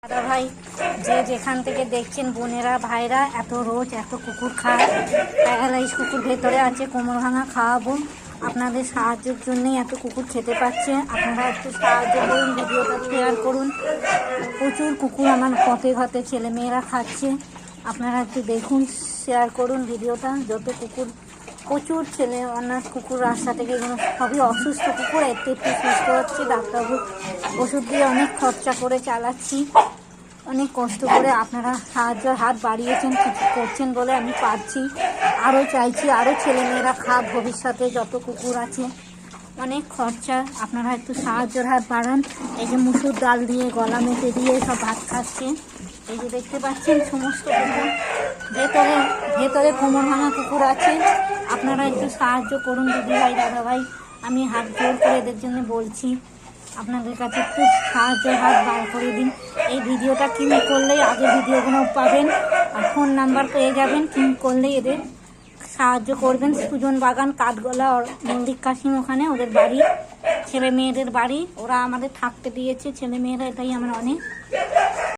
দাদা ভাই যে যেখান থেকে দেখছেন বোনেরা ভাইরা এত রোজ এত কুকুর খায়, প্যারালাইজ কুকুর ভেতরে আছে, কোমর ভাঙা খাওয়াবো। আপনাদের সাহায্যের জন্যই এত কুকুর খেতে পাচ্ছে। আপনারা একটু সাহায্য করুন, ভিডিওটা শেয়ার করুন। প্রচুর কুকুর আমার পথে ঘাতে ছেলে মেয়েরা খাচ্ছে, আপনারা একটু দেখুন, শেয়ার করুন ভিডিওটা। যত কুকুর, প্রচুর ছেলে অনাথ কুকুর রাস্তা থেকে, এগুলো সবই অসুস্থ কুকুর, একটু একটু সুস্থ হচ্ছে। ডাক্তারবাবু ওষুধ দিয়ে অনেক খরচা করে চালাচ্ছি, অনেক কষ্ট করে। আপনারা সাহায্যের হাত বাড়িয়েছেন, কিছু করছেন বলে আমি পারছি। আরও চাইছি আরও ছেলেমেয়েরা খাক, ভবিষ্যতে যত কুকুর আছে অনেক খরচা। আপনারা একটু সাহায্যের হাত বাড়ান। এই যে মুসুর ডাল দিয়ে গলা মেটে দিয়ে সব ভাত খাচ্ছে। এই যে দেখতে পাচ্ছেন সমস্ত কুকুর, ভেতরে ভেতরে কোমর ভাঙা কুকুর আছে। আপনারা একটু সাহায্য করুন দিদিভাই, দাদাভাই, আমি হাত জোর করে এদের জন্য বলছি। আপনাদের কাছে একটু সাহায্যের হাত বার করে দিন। এই ভিডিওটা ক্লিক করলেই আগের ভিডিওগুলো পাবেন, আর ফোন নাম্বার পেয়ে যাবেন। ক্লিক করলেই এদের সাহায্য করবেন। সুজন বাগান, কাঠগোলা, মল্লিক কাশিম, ওখানে ওদের বাড়ি, ছেলে মেয়েদের বাড়ি। ওরা আমাদের থাকতে দিয়েছে ছেলে মেয়েরা, এটাই আমার অনেক